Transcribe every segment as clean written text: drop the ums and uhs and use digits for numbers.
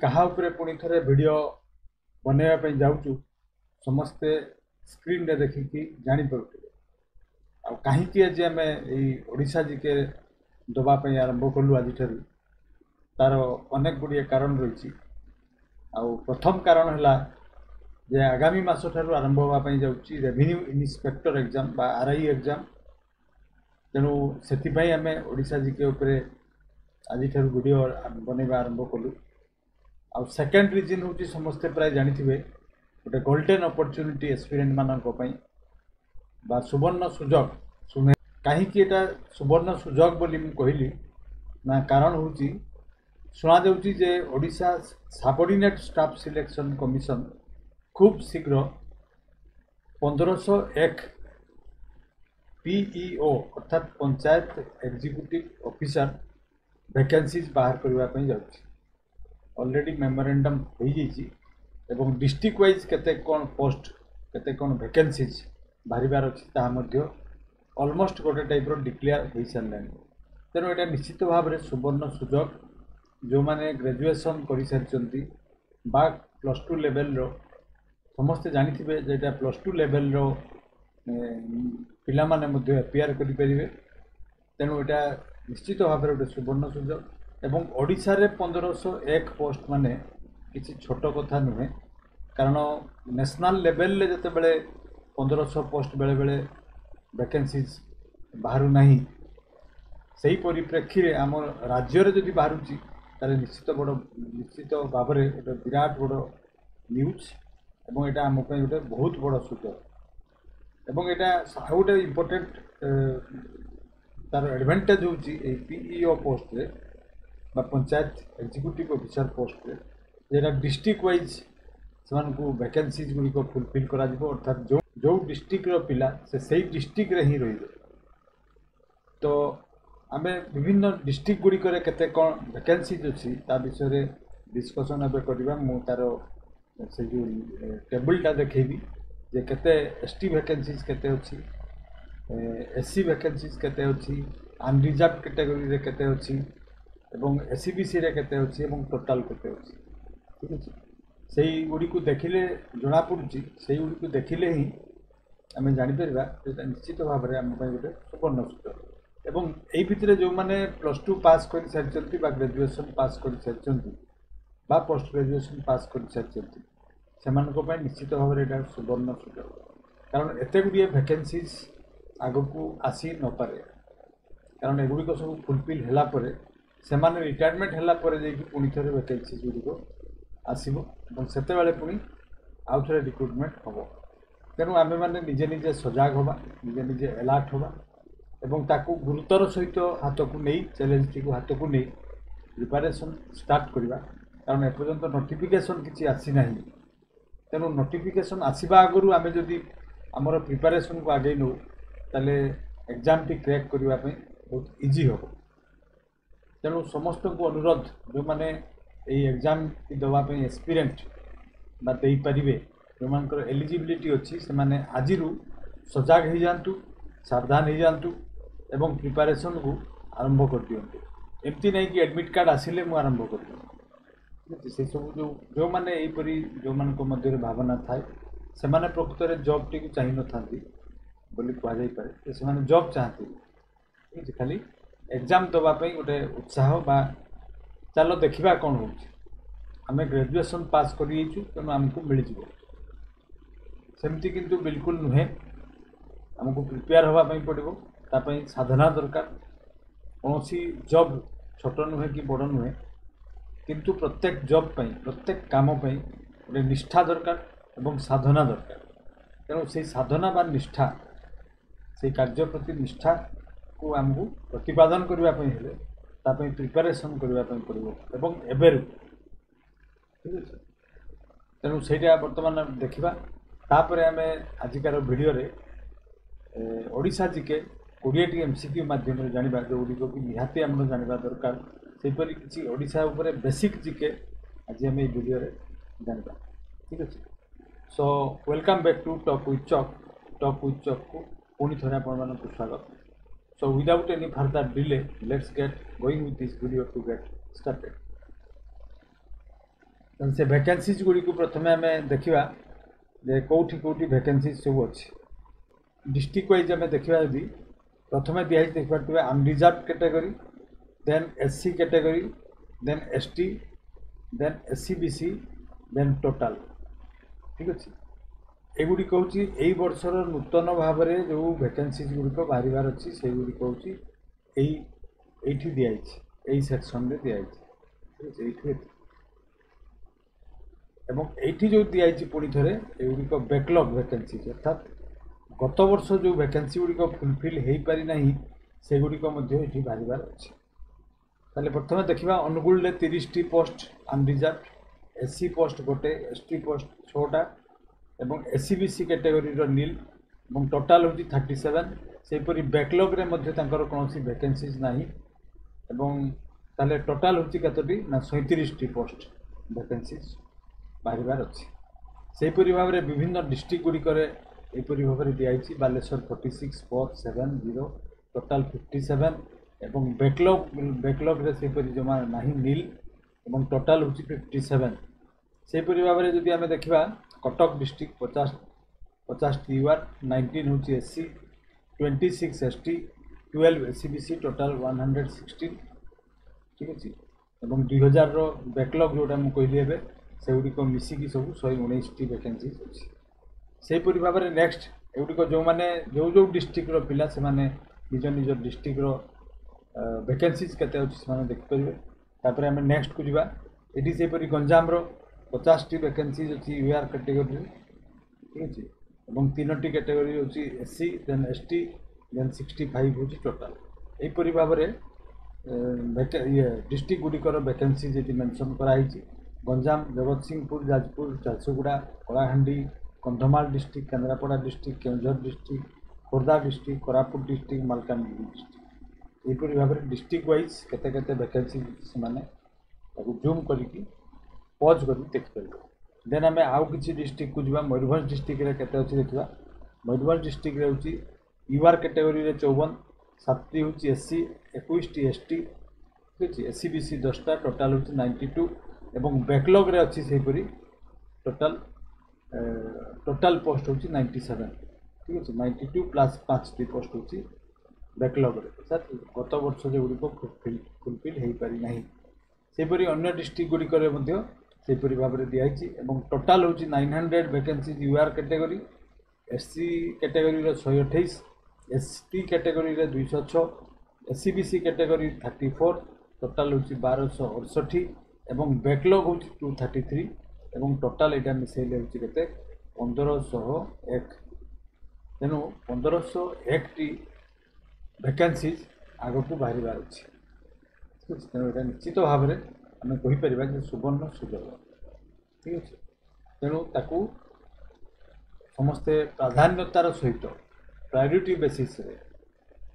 कहा उपरे पुणी थे वीडियो बनवाई जाऊँ समस्ते स्क्रीन रे देखिकी जापे कहीं आज आम ओडिशा जिके दवाई आरंभ कलु आज तार अनेक गुड़िए कारण रही प्रथम कारण है जे आगामी मास ठारू आरंभ होगापी जाऊँगी रेवेन्यू इन्स्पेक्टर एग्जाम बा आरआई एग्जाम तेणु से आम ओडिशा जिके उपरे आज वीडियो बनवा आरंभ कलु आउ सेकेंड रिजन हूँ समस्ते प्राय जानी गोटे गोल्डन अपॉर्चुनिटी एस्पिरेंट मानक बा सुवर्ण सुजोग कहीं सुवर्ण सुजोग बोली कहली ना कारण हूँ शुणा जाऊँगी जे Odisha subordinate staff selection commission खूब शीघ्र 1501 पीईओ अर्थात पंचायत एग्जीक्यूटिव ऑफिसर वैकेंसीज बाहर करने जाऊँगी ऑलरेडी मेमोरेंडम हो जाइए एवं डिस्ट्रिक्ट वाइज केते कौन पोस्ट केते कौन वैकेंसीज बाहर अच्छी ऑलमोस्ट गोटे टाइप डिक्लेयर हो सारे तेणु यहाँ निश्चित भाव में सुवर्ण सुजोग जो मैंने ग्रेजुएशन कर सारी बा +2 लेवल समस्ते जानी जेटा +2 लेवल पिला माने मध्य एपीआर करें तेणु यहाँ निश्चित भाव में गोटे सुवर्ण सुजोग एवं ओडिशा रे 1501 पोस्ट माने किसी छोट कथा नुहे कारण नेशनल लेवल रे जते बेले 1500 पोस्ट बेले बेले वैकेंसीज बाहर नहीं सही परिप्रेक्षी रे आम राज्य रे जदि बाहरुची तारे निश्चित भाव में गोटे विराट बड़ न्यूज एवं यहाँ आम गोटे बहुत बड़ सुजोग एवं यहाँ गोटे इम्पोर्टेंट तार एडवांटेज हूँ पीईओ पोस्ट रे बा पंचायत एग्जीक्यूटिव ऑफिसर पोस्ट रे जेटा डिस्ट्रिक्ट वाइज से वैकेंसीज गुड़िक फुलफिल करा अर्थात जो डिस्ट्रिक्ट पिला से डिस्ट्रिक्ट रे ही रही तो आम विभिन्न डिस्ट्रिक्ट गुड़िक केते कौन वैकेंसीज अच्छी ता विषय डिस्कसन एवं करवा मु तार से जो टेबलटा देखी जे केते एसटी वैकेंसीज केते अच्छी एससी वैकेंसीज केते अच्छी अनरिजर्व कैटेगरी रे केते अच्छी एवं एससीबीसी रे केते अच्छी एवं टोटाल केते अच्छी ठीक अच्छे से गुड़ी को देखिले जना पड़ी से गुड़ी को देखिले ही आम जापर निश्चित भाव में आम गोटे सुवर्ण सुजोग एवं यही भितर जो मैंने +2 पास कर सारी ग्रेजुएशन पास कर सारी पोस्ट ग्रेजुएशन पास कर सारी से निश्चित भाव में सुवर्ण सुजोग कारण एत गुड़िए वैकेंसीज आग को आसी नपे कारण एगुड़िक सब फुलफिल है से रिटायरमेंट है पुणी थे वैकेंसीज गुड़िक आसो से पुणी आउ थे रिक्रुटमेंट हम तेणु आम मैंने निजे निजे सजग हवा निजे निजे एलार्ट हवा एवं ताकू गुरुतर सहित हाथ को नहीं चैलेंज टी हाथ को नहीं प्रिपरेशन स्टार्ट करवा कारण एपर्यंत नोटिफिकेशन किसी आसी ना तेणु नोटिफिकेशन आसवा आगु आम जदि आमर प्रिपरेशन को आगे नौ ताले एग्जाम टी क्रैक करने बहुत इजी हम तेणु समस्त को अनुरोध जो मैंने यही एग्जाम की दवाई एक्सपीरियंट दे पारे जो मान एलिजिबिलिटी अच्छी से मैंने आज सजग हो जातु सावधान हो जातु एवं प्रिपरेशन को आरंभ कर दिंतु एमती नहीं कि एडमिट कार्ड आसिले मु आरंभ कर दिए से सब जो मैंने यहीपरी जो मान मध्य भावना थाए से मैंने प्रकृत में जॉब टी चाह न था बोली कहुपे से जॉब चाहती खाली एग्जाम दवाई गोटे उत्साह बा चलो देखा कौन हो आम ग्रेजुएशन पास कर तेणु आमको मिल सेमती किंतु बिल्कुल नुहे आमको प्रिपेयर होगापी पड़ो तापाई साधना दरकार कौन जॉब छोट नुहे कि बड़ नुहे किंतु प्रत्येक जॉब प्रत्येक काम गोटे निष्ठा दरकार एवं साधना दरकार तेणु से साधना बा निष्ठा से कार्य प्रति निष्ठा को आमको प्रतिपादन करने प्रिपरेशन करने पड़ो एवं एवं ठीक अच्छे तेणु से बर्तमान देखा तापर आम आजिकार वीडियो रे ओडिशा जिके 20टी एमसीक्यू माध्यम जाना जो गुड़िक भी निहाती आम जाना दरकार सेपरी किसी ओडिशा उपरे बेसिक जिके आज आम वीडियो रे जाना ठीक अच्छे so welcome back to talk with chalk को पुणी थे आपण स्वागत So without any further delay, let's get going with this video to get started. से वैकेंसीज गुड़ी को प्रथम आम देखा जे कौटी कौटी वैकेंसीज सब अच्छी डिस्ट्रिक्ट वाइज आम देखा यदि प्रथम दिखाई देखिए unreserve category then SC category then ST then SEBC then total ठीक अच्छे एगुड़ी हूँ यही वर्षर नूतन भाव में जो वैकेंसीज गुड़िक बाहर अच्छी से गुड़िक हूँ यही दिखाई सेक्शन में दिखाई एवं एठी जो दिखाई पुणी थे एगुड़िक बैकलॉग वैकेंसीज अर्थात गत वर्ष जो वैकेंसी गुड़िक फुलफिल हो पारि ना से गुड़िक बाहर अच्छे ताले प्रथम देखा अनुगुल 30 टी पोस्ट अनरिजर्व एससी पोस्ट गोटे एसटी पोस्ट 6टा एवं एससी बीसी कैटेगरी नील और टोटाल हूँ 37 सेपरी बैकलॉग रे कौन वैकेंसीज ना एवं ताले टोटाल हूँ कतोटी ना 37 टी पोस्ट वैकेंसीज बाहर अच्छे सेपरी भाव में विभिन्न डिस्ट्रिक्ट गुड़िकर यहपरी भाव में दिखाई बालेश्वर 46,470 टोटाल 57 एवं बैकलॉग सेपरी जमा ना नील एवं टोटाल हूँ 57 सेपरी भाव में जदि आम देखा कटक डिस्ट्रिक्ट 50 टीआर 19 हूँ SC 26 ST 12 SC BC total 116 ठीक अच्छे एवं 2000 बैकलॉग जोटा मुझे कहली से गुड़िक मिसिकी सब 119 टी वैकेंसीज अच्छी सेपरी भाव में नेक्स्ट एगुड़िक जो मैंने जो डिस्ट्रिक्टर पिला से निज निज डिस्ट्रिक्टर वैकेंसीज केते अच्छी से देखिपारे तापर आम नेक्स्ट को जावा ये सेपरी गंजाम 50 टी वैकेंसीज अच्छी यूआर कैटेगरी ठीक अच्छे और 3टी कैटेगरी अच्छी एससी देन एसटी देन 65 हूँ टोटाल यहपरी भाव में ये डिस्ट्रिक्ट गुड़िकर वैकेंसीज ये मेंशन कराई Ganjam Jagatsinghpur Jajpur Jharsuguda Kalahandi Kandhamal district Kendrapara district Kendujhar district Khordha district Koraput district Malkangiri district यहपरी भाव में डिस्ट्रिक्ट वाइज केते वैकेंसी से जूम करके पज कर देखिपारे देन आम आउ कि डिस्ट्रिक्ट को जावा मयूरभंज डिस्ट्रिक्ट केते अच्छी देखा मयूरभंज डिस्ट्रिक्ट हूँ यूआर कैटेगरी 54 7टी हूँ एससी 21 टी एसटी ठीक अच्छे एससी बीसी 10टा टोटाल हूँ 92 एवं बैकलॉग रे अच्छी सेपरी टोटाल पोस्ट हूँ 97 ठीक अच्छे 92 प्लस 5टी पोस्ट हूँ बैकलॉग रे सर गत वर्ष जो गुड़िक फुलफिल हो पारि ना सेपरी अन्य डिस्ट्रिक्ट गुड़िकर सेपरी भाव में दिखाई एवं टोटाल हूँ 900 vacancies UR category SC category 128 ST category 206 SEBC category 34 total हूँ 1268 एवं बैकलॉग हूँ 233 एवं टोटाल यहाँ मिसेले हूँ के 1501 तेणु 1501 टी वैकेंसीज आग को बाहर अच्छे तेणु यहाँ निश्चित भाव में आम कहीपर सुवर्ण सुजोग ठीक अच्छे तेणु ताकू समस्ते प्राधान्यतार सहित प्रायोरिटी बेसिस रे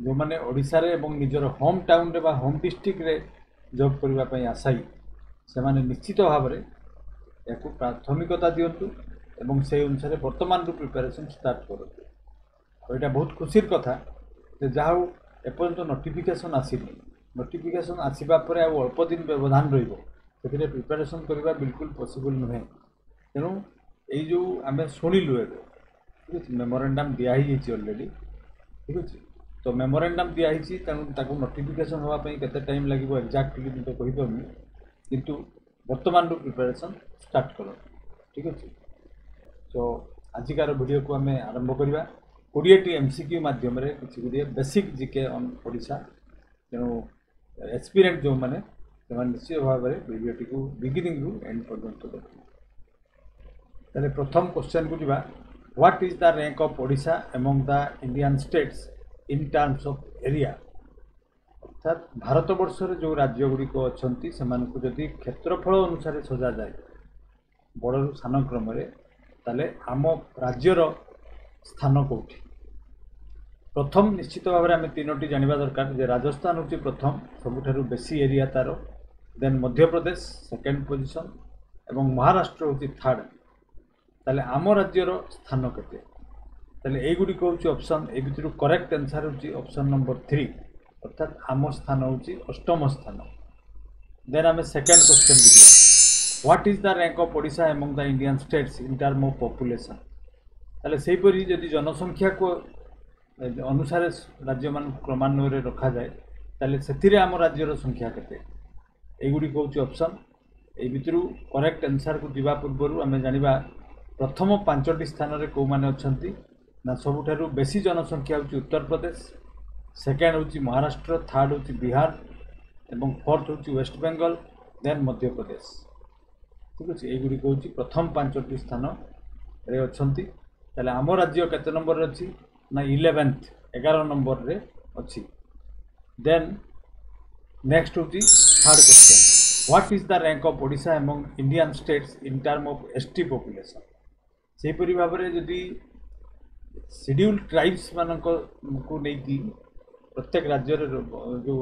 जो मैंने ओडिशा रे एवं निजर होम टाउन रे बा होम डिस्ट्रिक्ट रे जॉब करने आशायी से माने निश्चित भाव में या प्राथमिकता दिंतु एवं से अनुसार वर्तमान प्रिपेरेसन स्टार्ट करूँ यहाँ बहुत खुशी कथा जहाँ एपर्यंत नोटिफिकेशन आसनी नोटिफिकेशन आसवा अल्प दिन व्यवधान रे प्रिपेरेसन करवा बिल्कुल पॉसिबल नुहे तेणु यही जो आम शुणिलु एवं ठीक है मेमोरेंडम दिखाई अलरेडी ठीक अच्छे तो मेमोरेंडम दिखाई तेणु नोटिफिकेशन होगापाई केते टाइम लगे एक्जाक्टली मुझे कहीपरि किंतु वर्तमान प्रिपेरेसन स्टार्ट करो ठीक अच्छे तो आजिकार वीडियो को आम आरंभ करवा 20टी एमसीक्यू माध्यम किसी गुड़िए बेसिक जीके ऑन ओडिशा तेणु एक्सपीरियंस जो मैंने निश्चित भाव में वीडियोटी को बिगिनिंग रु एंड पर्यंत देखिए प्रथम क्वेश्चन को जावा what is the rank of Odisha among the Indian states in terms of area अर्थात भारत वर्ष जो राज्य गुड़िक अच्छा से जदि क्षेत्रफल अनुसार सजा जाए बड़ू सान क्रम ताले आम राज्यर स्थान कौटी प्रथम निश्चित भाव में आम 3टी जाना दरकार जे राजस्थान हूँ प्रथम सबुठारु बेसी एरिया तार then Madhya Pradesh second position एवं महाराष्ट्र हूँ थर्ड ताले आम राज्यर स्थान केते ताले एगुड़िक हूँ ऑप्शन ए भितर करेक्ट आंसर हूँ ऑप्शन नंबर 3 अर्थात आम स्थान हूँ 8म स्थान देन आम second question what is the rank of Odisha among the Indian states in term of population ताले सेहीपरि जदि जनसंख्या को अनुसार राज्य मान क्रमान्वय रखा जाए ताले सेथिरे आम राज्यर संख्या केते एगुड़ी हूँ ऑप्शन ए भितर करेक्ट आंसर को जीवा पूर्व आम जाना प्रथम 5टी स्थान में कौ मैंने अच्छा ना सबुठारु बेसी जनसंख्या हूँ उत्तर प्रदेश सेकेंड हूँ महाराष्ट्र थर्ड हूँ बिहार एवं फोर्थ हूँ वेस्ट बेंगल देन मध्य प्रदेश ठीक अच्छे युड़ी हूँ प्रथम 5टी स्थान रे अच्छी ताले आम राज्य केते नंबर अच्छी ना 11th 11 नंबर रे अच्छी देन नेक्स्ट हूँ third question what is the rank of Odisha among Indian states in term of ST population से परि भाव में जदि शेड्यूल्ड ट्राइब्स मानक को लेकिन प्रत्येक राज्य जो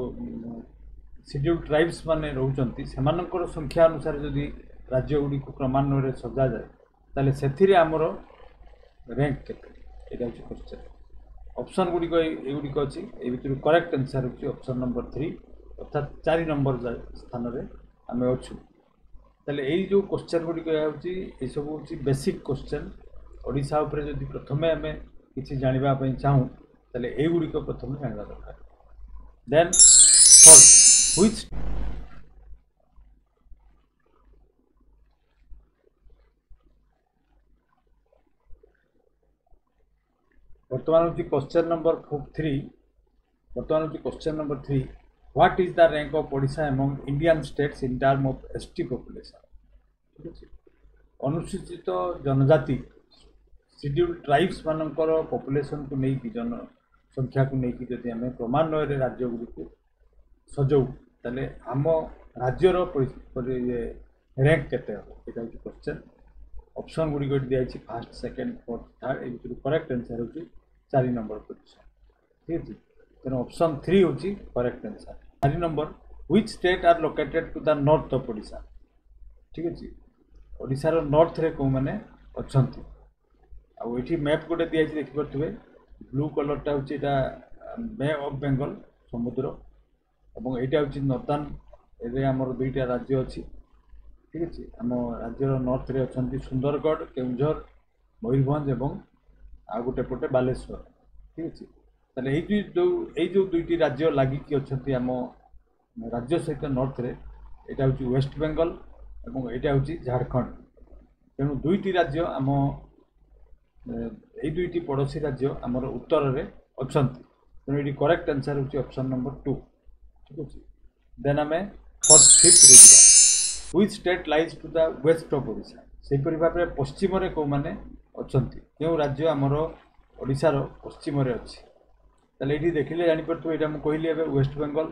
शेड्यूल्ड ट्राइब्स माने रोचंती सेमानकर संख्या अनुसार जदि राज्य गुड़ी को क्रमान्वय सजा जाए ताले सेथिरे आमर रैंक केते एटा होची क्वेश्चन ऑप्शन गुड़ी एगुड़ी अच्छी ए भितर करेक्ट आंसर होची ऑप्शन नंबर 3 अर्थात 4 नंबर स्थान रे आमे अछु ताले एई जो क्वेश्चन गुड़ी होची ए सब होची बेसिक क्वेश्चन ओडिशा उपरे जदि प्रथमे आमे किछि जानिबा पई चाहू ताले एई गुड़ी को प्रथमे जानिबा दरकार देन फोर्थ व्हिच वर्तमान होची क्वेश्चन नंबर 3 वर्तमान होची question number 3 what is the rank of Odisha among Indian states in term of ST population ठीक अछि अनुसूचित जनजाति शेड्यूल्ड ट्राइब्स मानकर पॉपुलेशन को लेकिन जनसंख्या को लेकिन जदि आम क्रमान्वय राज्य गुड़ी को सजाऊ ताले आम राज्यर रैंक केते हो एटा होची क्वेश्चन ऑप्शन गुड़ी दिखाई fast second fourth third A भितर करेक्ट आंसर होची 4 नंबर पोजिशन ठीक है तेना ऑप्शन 3 होची correct answer 4 number which state are located to the north of Odisha ठीक है ओडिशा रो नॉर्थ रे को माने अछंती आ एठी मैप गोटे दिखाई देखि परथुवे ब्लू कलर टा होची एटा बे ऑफ बेंगल समुद्र एवं एटा होची नॉर्थर्न एरे हमर दुईटा राज्य अछि ठीक अच्छे आम राज्यर नॉर्थ रे अच्छा सुंदरगढ़ केउझर मयूरभंज एवं आ गोटे पटे बालेश्वर ठीक अच्छे ताले यही जो दुईटी राज्य लगिकी अच्छा आम राज्य सहित नॉर्थ रे एटा होची वेस्ट बेंगल एवं एटा होची झारखंड तेणु दुईटी राज्य आम दुईटी पड़ोसी राज्य आमर उत्तर रे अछंती तेणु ये करेक्ट आंसर होची ऑप्शन नंबर 2 ठीक अच्छे देन आम फोर्थ फिफ्थ रे जिबा which state lies to the west of Odisha से भाव में पश्चिम रे को माने अछंती केउ राज्य आमर ओडिशार पश्चिम रे अछि ताले एठी देखिले जानि परथु एटा हम कहली एबे वेस्ट बेंगल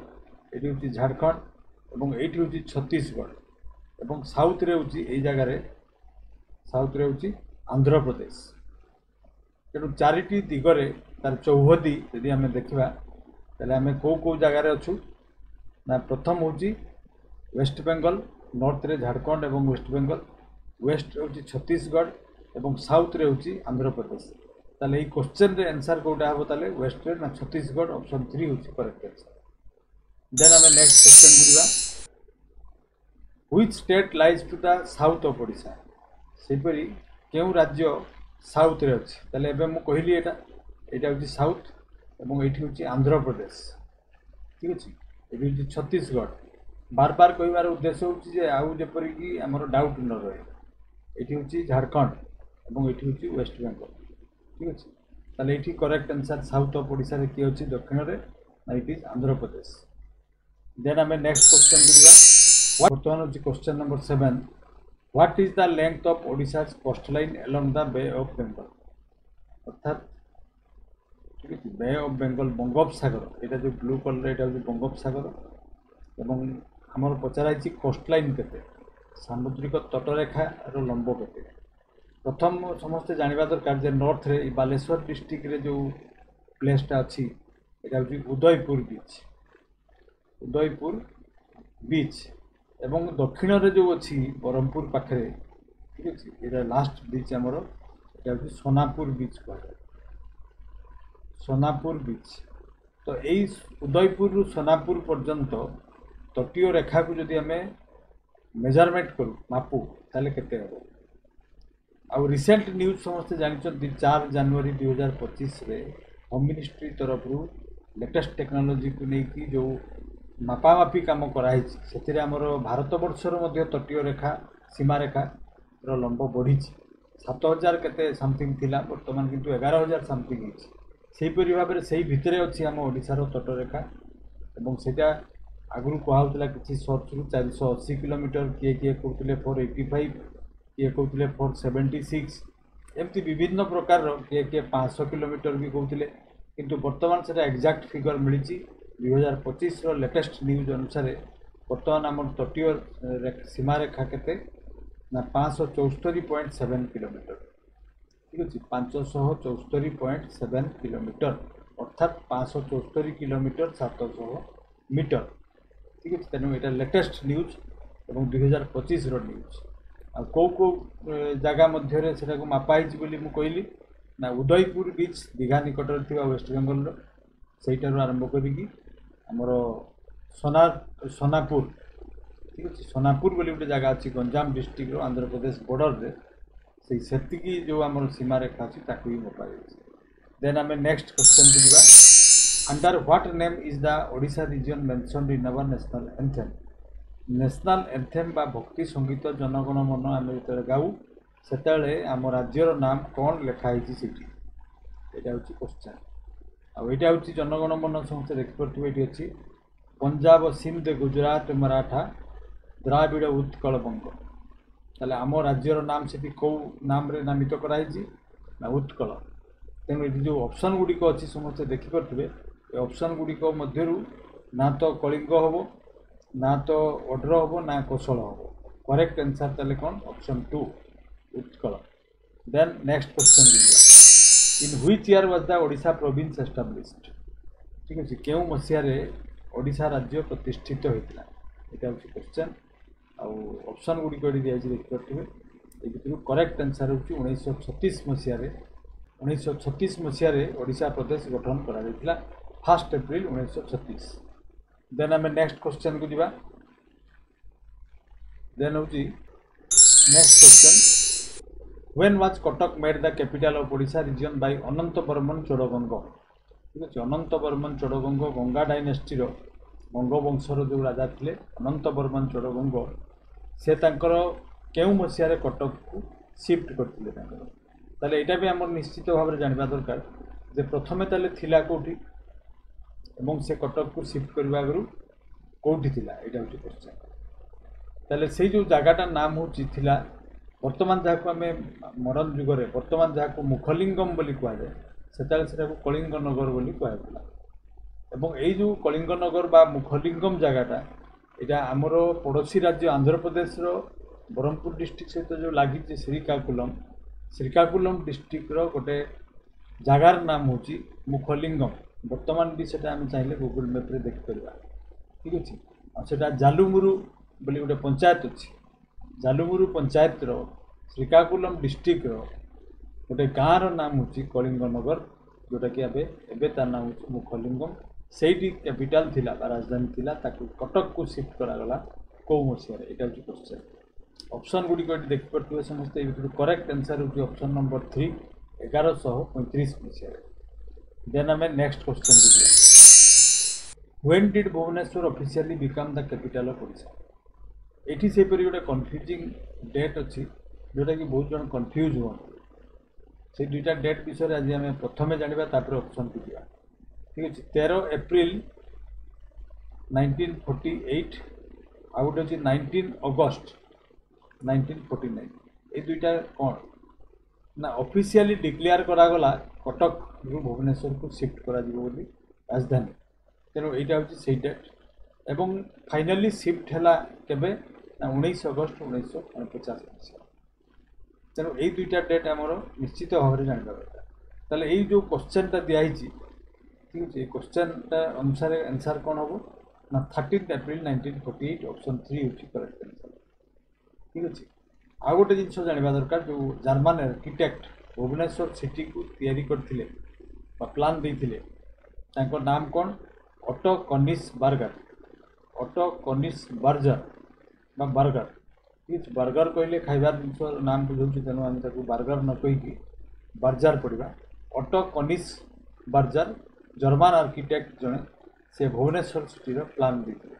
एठी होची झारखंड एवं एठी होची छत्तीसगढ़ एवं साउथ रे होची एई जगह रे साउथ रे होची आंध्र प्रदेश तेणु चारिटी दिगरे तार चौहदी यदि आम देखा ताले आम कौ जगार अच्छु ना प्रथम होची वेस्ट बेंगल नॉर्थ रे झारखंड एवं वेस्ट बेंगल वेस्ट होची छत्तीसगढ़ एवं साउथ रे होची आंध्र प्रदेश ताले ये क्वेश्चन रे आंसर कोटा हम ताले वेस्ट रे ना छत्तीसगढ़ ऑप्शन 3 होची करेक्ट आंसर देन आम नेक्स्ट क्वेश्चन बुझा which state lies to the south of Odisha सेपरी केउ राज्य साउथ रे अछि ताले एबे मु कहली एटा होची साउथ एवं एठी होची आंध्र प्रदेश ठीक अछि एबे होची छत्तीसगढ़ बार बार कहबार उद्देश्य होची जे आउ जेपरि कि हमर डाउट न रहे एठी होची झारखंड एवं एठी होची वेस्ट बेंगल ठीक अछि ताले एठी correct answer south of Odisha रे कि अछि दक्षिण रे it is Andhra Pradesh then हमें नेक्स्ट क्वेश्चन बुझिबा वर्तमान होची question number 7 what is the length of Odisha's coastline along the bay of Bengal अर्थात ठीक है बे ऑफ बेंगल बंगोपसागर एटा जो ब्लू कलर एटा जो बंगोपसागर एवं हमर पचाराई कोस्टलाइन केते सामुद्रिक तटरेखा रो लंब केते प्रथम समस्ते जानवा दरकार जे नॉर्थ रे बालेश्वर डिस्ट्रिक्ट रे जो प्लेसटा अच्छी एटा होची उदयपुर बीच एवं दक्षिण रे जो अच्छी ब्रह्मपुर पाखे ठीक अच्छे ये लास्ट बीच आमर ये सोनापुर बीच कह सोनापुर बीच तो यही उदयपुर सोनापुर पर्यंत तटीय रेखा को जदि आम मेजरमेंट करूँ मापू ताले केते हम आउ रिसेंट न्यूज समस्ते जानते 4 जनवरी 2025 रे होम मिनिस्ट्री तरफ लेटेस्ट टेक्नोलोजी को लेकिन जो मापामापी कम कराई से भारत वर्षर तटीय रेखा सीमा रेखा लंब बढ़ी 7000 केते समथिंग थिला वर्तमान किंतु 11000 समथिंग सेहीपरि भाव में से भितर अच्छी आम ओडिशार तटरेखा और सेटा आगुरी कहला कि सर्च रु 480 किलोमीटर किए किए कहते 485 किए कहते 476 एमती विभिन्न प्रकार किए किए 500 किलोमीटर भी कहते किंतु वर्तमान से एक्जाक्ट फिगर मिली 2025 लेटेस्ट न्यूज अनुसार वर्तमान आम तटीय सीमा रेखा केते ना 574.7 किलोमीटर ठीक अच्छे 574.7 किलोमीटर अर्थात 574 किलोमीटर 700 मीटर ठीक है तेणु यहाँ लेटेस्ट न्यूज और 2025 न्यूज आ कौ जगह मध्य से मापाई बोली मुझे कहली ना उदयपुर बीच दीघा निकटर थी वेस्ट बेंगल सहीटार आरंभ करी आमर सोनापुर ठीक अच्छे सोनापुर बोली गोटे जगह अच्छी गंजाम डिस्ट्रिक्ट आंध्र प्रदेश बॉर्डर रे से जो आम सीमा रेखा अच्छी ताकू ही मपा देन आम नेक्स्ट क्वेश्चन को जावा under what name is the Odisha region mentioned in our national anthem बा भक्ति संगीत जनगण मन आम जो गाऊ से आम राज्यर नाम कौन लिखाई यहाँ हूँ क्वेश्चन आईटा हूँ जनगण मन समस्त देखिपे ये अच्छी पंजाब सिंध गुजरात मराठा द्राविड़ उत्कल बंग ताले आम राज्यर नाम से कौ नाम रे नामित कराई ना उत्कल तेणु ये जो ऑप्शन गुड़िक अच्छी समस्त देखिपे ऑप्शन गुड़िक मध्य ना तो कलिंग हम ना तो ओड्र हम ना कौशल हम करेक्ट आंसर ताले कौन option 2 Utkal then next question in which year was the Odisha province established ठीक अच्छे क्यों मसीह ओडिशा राज्य प्रतिष्ठित होता यहाँ हूँ क्वेश्चन आउ ऑप्शन गुड़िक दिखाई देखिपे ये करेक्ट आंसर हूँ 1936 मसीह 1936 मसीह ओडिशा प्रदेश गठन करा 1 एप्रिल 1936 देन आम नेक्स्ट क्वेश्चन को जावा देन हूँ next question when was Cuttack made the capital of Odisha region by Anant Barman Chodaganga ठीक अच्छे अनंत बर्मन चोड़गंग गंगा डायनेस्टी गंग वंशर जो राजा थे अनंत बर्मन चोड़गंग से क्यों मसीह कटक को शिफ्ट करते ताले यहाँ भी आम निश्चित भाव में जानवा दरकार जे प्रथमे ताले थिला कोठी एवं से कटक को शिफ्ट करने आगु कौटी थिला यहाँ हूँ क्वेश्चन ताले से जो जगहटा नाम हूँ वर्तमान जहाँ को आम मॉडर्न जुगरे वर्तमान जहाँ को मुखलिंगम बोली कहुए से कलिंग नगर बोली कहला एवं यही जो कलिंग नगर बा मुखलिंगम जगहटा यहाँ आमर पड़ोसी राज्य आंध्र प्रदेश ब्रह्मपुर डिस्ट्रिक्ट सहित जो लगी श्रीकाकुलम डिस्ट्रिक्ट गोटे जगार नाम हूँ मुखलिंगम वर्तमान भी से आम चाहिए गूगल मैप रे देखिपर ठीक अच्छे आटा जालुमुरु बोली गोटे पंचायत अच्छी जालुमुरु पंचायत श्रीकाकुलम डिस्ट्रिक्ट गोटे गाँव नाम हूँ कलिंग नगर जोटा कि एवं तार नाम हूँ मुखलिंगम से कैपिटाल थिला राजधानी थिला ताकू कटक को शिफ्ट करागला कौ मसीह यहाँ हूँ क्वेश्चन ऑप्शन गुड़िक देखिपे समस्त करेक्ट आंसर हूँ ऑप्शन नंबर 3 1135 मसीह देन आम नेक्स्ट क्वेश्चन को दिया when did Bhubaneswar officially become the capital of Odisha ये से गोटे कन्फ्यूजिंग डेट अच्छी जोटा कि बहुत जन कन्फ्यूज हुआ से दुईटा डेट विषय आज आम प्रथम जाना ऑप्शन को दिया ठीक अच्छे 13 एप्रिल 1948 आ गए हूँ 19 अगस्ट 1949 ये दुईटा कौन ना ऑफिशियली डिक्लेयर करागला कटक रु भुवनेश्वर को शिफ्ट करा राजधानी तेणु यहाँ हूँ से डेट एवं फाइनाली शिफ्ट है केबे ना 19 अगस्ट 1949 मसीहा तेणु यही दुईटा डेट आमर निश्चित भाव में जानवा दरकार ताले यही जो क्वेश्चनटा दिखाई ठीक अच्छे क्वेश्चनटा अनुसार आंसर कौन हम ना 13 एप्रिल 1948 ऑप्शन 3 हूँ करेक्ट आंसर ठीक अच्छे आ गोटे जिन जानवा दरकार जो जर्मन आर्किटेक्ट भुवनेश्वर सिटी को तैयारी करथिले प्लान देथिले तांको नाम कौन ऑटो कनिस बर्गर बा बर्गर ठीक बर्गर कहले खाइबार जिनस नाम बुझे तेणु आम बर्गर न कहीकि बार्जार पढ़ा ऑटो कनिस बार्जार जर्मान आर्किटेक्ट जड़े से भुवनेश्वर सिटी प्लान देते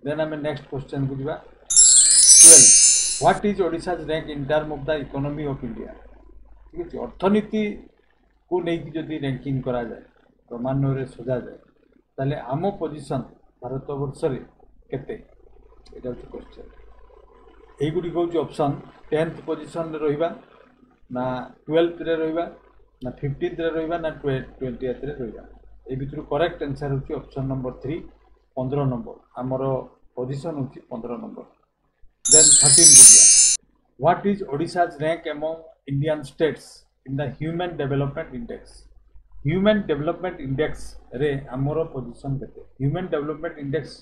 देन आम नेक्स्ट क्वेश्चन को जा 12 what is Odisha rank in term of the economy of India ठीक है अर्थनीति को लेकिन जदि रैंकिंग करा जाए क्रमान्वय सजा जाए ताले आम पोजिशन भारत वर्ष केते एटा होची क्वेश्चन एगुडी हूँ ऑप्शन 10th पोजिशन रहिबा ना 12th रे रहिबा ना 15th रे रहिबा ना 20th रे रहिबा ए भितर करेक्ट आंसर होची ऑप्शन नंबर 3 15 नंबर आमर पोजिशन होची 15 नंबर देन 13 बुझिया what is Odisha's rank among Indian states in the human development index human development index रे आमर पोजिशन केते ह्यूमन डेवलपमेंट इंडेक्स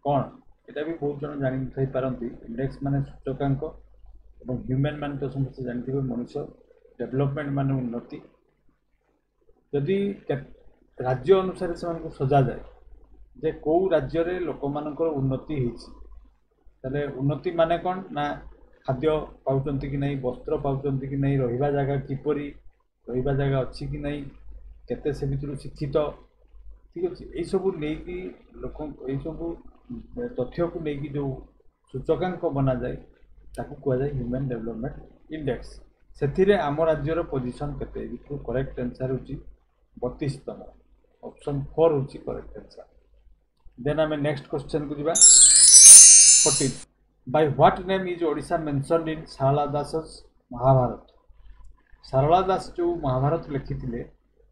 कौन एटा भी बहुत जन जानी थई पारंती इंडेक्स माने सूचकांक और ह्यूमन मान तो समस्त जानते मनुष्य डेवलपमेंट मान उन्नति जदि राज्य अनुसार से सजा जाए जे कौ राज्य रे लोक मानकर उन्नति होइछि ताले उन्नति माने कौन ना खाद्य पाउचंती कि नहीं वस्त्र पाउचंती कि नहीं रहिबा जगह किपरि रहिबा जगह अच्छी कि नहीं केते से भितर शिक्षित ठीक अच्छे यही सब नहीं लोक यही सब तथ्य को लेकिन जो सूचकांक बना जाए ताकू कहुए ह्यूमन डेवलपमेंट इंडेक्स से आम राज्यर पोजिशन केते करेक्ट आंसर होची 32तम ऑप्शन 4 होची करेक्ट आंसर देन आम नेक्स्ट क्वेश्चन को जीवा 14 by what name is Odisha mentioned in Sarala Das Mahabharata Sarala Das जो महाभारत लिखिथिले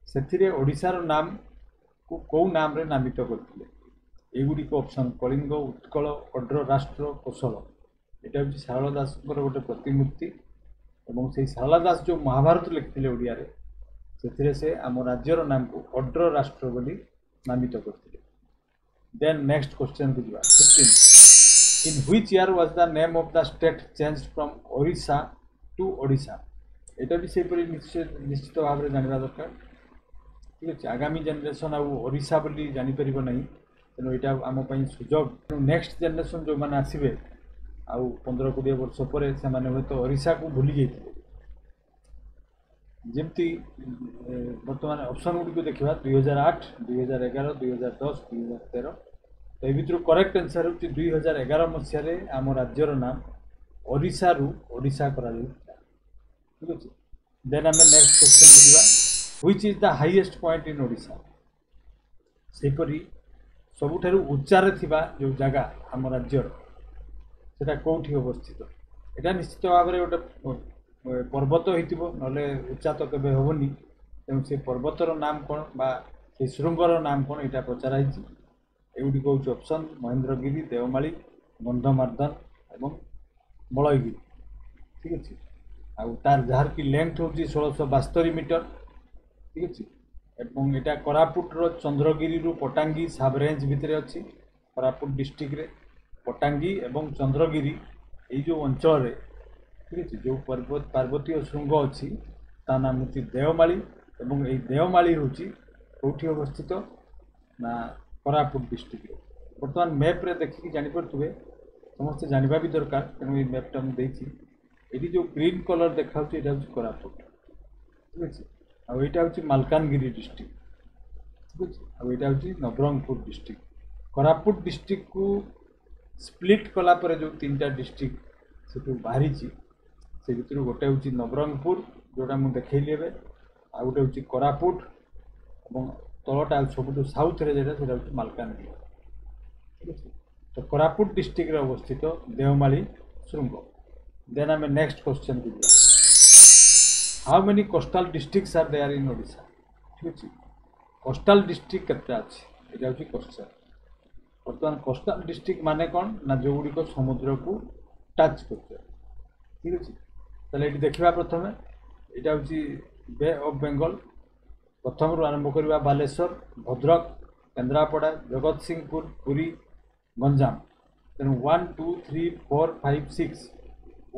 सेथिरे ओडिशार नाम को कौ नाम रे नामित करथिले एगुड़िक ऑप्शन कलिंग उत्कल अड्र राष्ट्र कौशल यहाँ हूँ सारला दास गोटे प्रतिमूर्ति और से सारला दास जो महाभारत लिखिते ओडिया से से आम राज्यर नाम को अड्र राष्ट्र बोली नामित करते देन नेक्स्ट क्वेश्चन को जा 15 in which year was the name of the state change from Odisha to Odisha यहाँ भी से निश्चित भाव में जानवा दरकार ठीक अच्छे आगामी जेनेरेशन आशा बोली जापर ना तेणु यहाँ आम सुजोग नेक्स्ट जेनेरेशन जो मैंने आसवे आउ 15-20 वर्ष पर से हे तो ओडिशा को भूली जाते जमती बर्तमान ऑप्शन गुड़ी देखा 2008 2011 2010 2013 तो ये भर करेक्ट आंसर हो 2011 मसीह आम राज्यर नाम ओडिशा रु ओडिशा करा ठीक अच्छे देन आम नेक्स्ट क्वेश्चन को जा which is the highest point in Odisha सेपरी सबुठारु उच्चारे थिबा जो जगह आम राज्यर सेटा कोठी अवस्थित एटा निश्चित भाव में गोटे पर्वत होइतिबो नले उच्चा तो केबे होबनी तेणु से पर्वतर नाम कौन बा से शृंगर नाम कौन यहाँ पचरा एगुड़ी हूँ ऑप्शन महेंद्रगिरी देवमाली गंधमार्दन एवं मलयगिरी ठीक अच्छे आर जार की लेंथ हूँ 1672 मीटर ठीक अच्छे एवं यहाँ कोरापुटर चंद्रगिरी रु पटांगी सब रेंज भितर अच्छी कोरापुट डिस्ट्रिक्ट रे पटांगी एवं चंद्रगिरी ये जो अंचल ठीक अच्छे जो पार्वतीय श्रृंग अच्छी ता नाम हूँ देवमाली एवं ये देवमाली हूँ कौटी अवस्थित ना कोरापुट डिस्ट्रिक्ट बर्तमान मैप रे देखिए जानीपे समस्ते जानवा भी दरकार तेणु ये मैपटा मुझे ये जो ग्रीन कलर देखा यहाँ हूँ कोरापुट ठीक अच्छे आईटा हूँ मालकानगिरी डिस्ट्रिक्ट ठीक अच्छे आईटा हूँ नवरंगपुर डिस्ट्रिक्ट कोरापुट डिस्ट्रिक्ट को स्प्लिट कलापर जो 3टा डिस्ट्रिक्ट से बाहरी से भर गोटे हूँ नवरंगपुर जोटा मुझे देखली ए आ गोटे हूँ कोरापुट और तलटा सब साउथ रे जो हूँ मालकानगिरी ठीक अच्छे तो कोरापुट डिस्ट्रिक्ट अवस्थित देवमाली शृंग देन आम नेक्स्ट क्वेश्चन को how many coastal districts are there in Odisha ठीक अच्छे कोस्टल डिस्ट्रिक्ट केते अच्छे यहाँ हूँ क्वेश्चन बर्तमान कोस्टल डिस्ट्रिक्ट माने कौन ना जो गुड़िक समुद्र को टच करते ठीक अच्छे ताले ये देखा प्रथम यहाँ हूँ बे ऑफ बेंगल प्रथम आरंभ करवा बालेश्वर भद्रक केन्द्रापड़ा जगत सिंहपुर पुरी गंजाम तेणु 1 2 3 4 5 6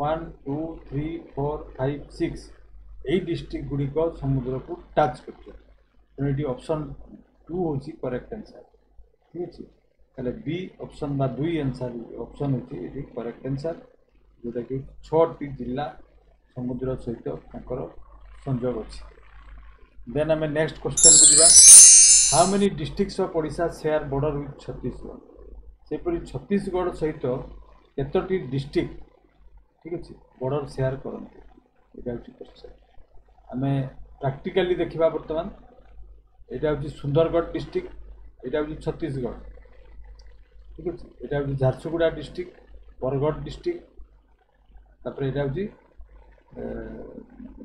1 2 3 4 5 6 यही डिस्ट्रिक्ट गुड़िक समुद्र को टच करते तेणु ये ऑप्शन 2 हूँ करेक्ट आंसर ठीक अच्छे ताले बी ऑप्शन बा 2 आंसर ऑप्शन हूँ करेक्ट आंसर जोटाकि 6टी जिला समुद्र सहित तांकर संजोग अच्छी। देन आम नेक्स्ट क्वेश्चन को जीवा। How many districts of Odisha share border with Chhattisgarh. सेपरी छत्तीसगढ़ सहित केतोटी डिस्ट्रिक्ट ठीक अच्छे बॉर्डर शेयर करते यहाँ हूँ क्वेश्चन। आम प्रैक्टिकली देखा बर्तमान यहाँ हूँ सुंदरगढ़ डिस्ट्रिक्ट यहाँ हूँ छत्तीसगढ़ ठीक अच्छे। यहाँ हूँ झारसुगुड़ा डिस्ट्रिक्ट बरगढ़ डिस्ट्रिक्ट तापर यहाँ हूँ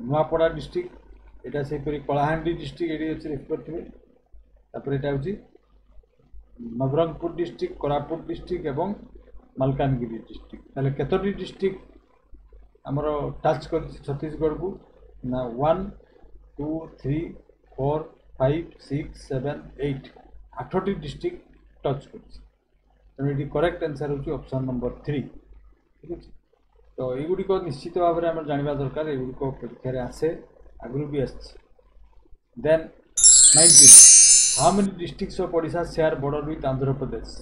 नुआपड़ा डिस्ट्रिक्ट यहाँ से कलाहांडी डिस्ट्रिक्ट ये अच्छे देखिपे। तापर यहाँ हूँ नवरंगपुर डिस्ट्रिक्ट कोरापुट डिस्ट्रिक्ट एवं मालकानगिरी डिस्ट्रिक्ट। ताले केतोटी डिस्ट्रिक्ट आमर टच कर छत्तीसगढ़ को ना 1 2 3 4 5 6 7 8 8टी डिस्ट्रिक्ट टच कर तेणु ये करेक्ट आंसर होची ऑप्शन नंबर 3 ठीक है। तो युड़िक निश्चित भाव में आम जानवा दरकार युड़िक परीक्षा आसे आगु भी आस। Then 19 how many districts of Odisha share border with Andhra Pradesh.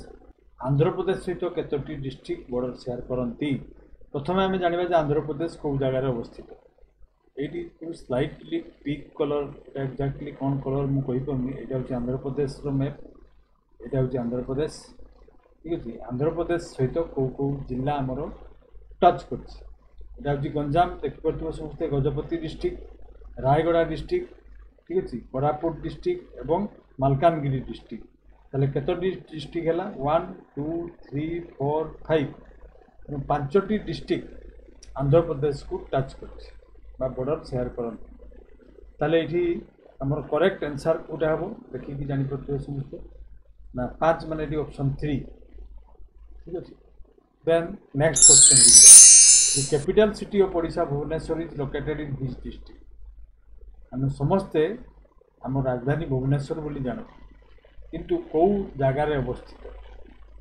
Andhra Pradesh सहित केतोटी डिस्ट्रिक्ट बॉर्डर शेयर करती। प्रथम आम जानवा आंध्र प्रदेश कौ जगार अवस्थित ये स्लाइटली पिंक कलर एक्जाक्टली कौन कलर मुझे यहाँ हूँ आंध्र प्रदेश मैप यहाँ हूँ आंध्र प्रदेश ठीक अच्छे। आंध्र प्रदेश सहित कौ कौ जिला आमर टच कर गंजाम देखिपे समस्ते गजपति डिस्ट्रिक्ट रायगड़ा डिस्ट्रिक्ट ठीक अच्छे कोरापुट डिस्ट्रिक्ट एवं मालकानगिरी डिस्ट्रिक्ट। ताले केतोटी डिस्ट्रिक्ट है 1 2 3 4 5 5टी डिस्ट्रिक्ट आंध्र प्रदेश को टच कर बॉर्डर शेयर करते। ये आमर करेक्ट आंसर कौटा हम देखिए जापे समझते ना 5 मान ये ऑप्शन 3 ठीक अच्छे। Then next question the capital city of Odisha Bhubaneswar is located in which district. आम समस्ते आम राजधानी भुवनेश्वर बोली जान किंतु कौ जगार अवस्थित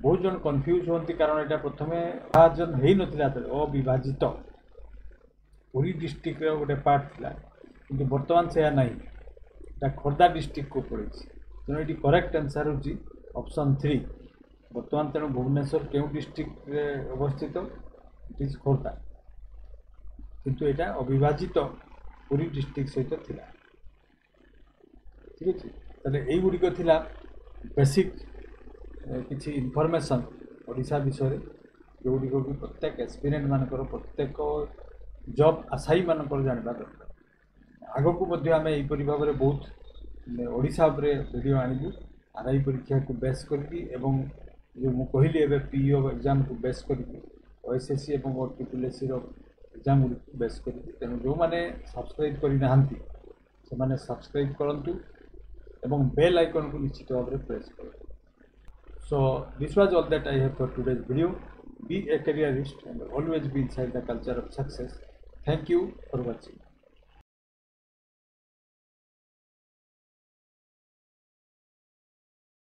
बहुत जन कन्फ्यूज होती कारण यहाँ प्रथम विभाजन हो अविभाजित पुरी डिस्ट्रिक्ट गोटे पार्ट था कि बर्तमान से ना खोर्धा डिस्ट्रिक्ट को पड़े तेणु ये करेक्ट आंसर होची ऑप्शन 3 बर्तमान। तेणु भुवनेश्वर क्यों डिस्ट्रिक्ट अवस्थित इट इज खोर्धा किंतु यहाँ अविभाजित पुरी डिस्ट्रिक्ट सहित थिला ठीक अच्छे। ताले एई गुड़िक थिला बेसिक किसी इनफॉरमेशन ओडिशा विषय जोगुड़िक भी प्रत्येक एस्पिरेंट मानकर प्रत्येक जॉब आशायी मानकर जानवा दरकार। आग को आम यहीपरि भाव में बहुत ओडिशा वीडियो आणबू आरआई परीक्षा को बेस करके एवं जो मु कहली एबे पीईओ एग्जाम को बेस करके ओएसएससी एवं ओटीपीएससी एग्जाम को बेस करके तेणु जो मैंने सब्सक्राइब करना से सब्सक्राइब करूँ एवं बेल आइकन को निश्चित भाव में प्रेस करूँ। So this was all that I have for today's video. Be a careerist and always be inside the culture of success. Thank you for watching.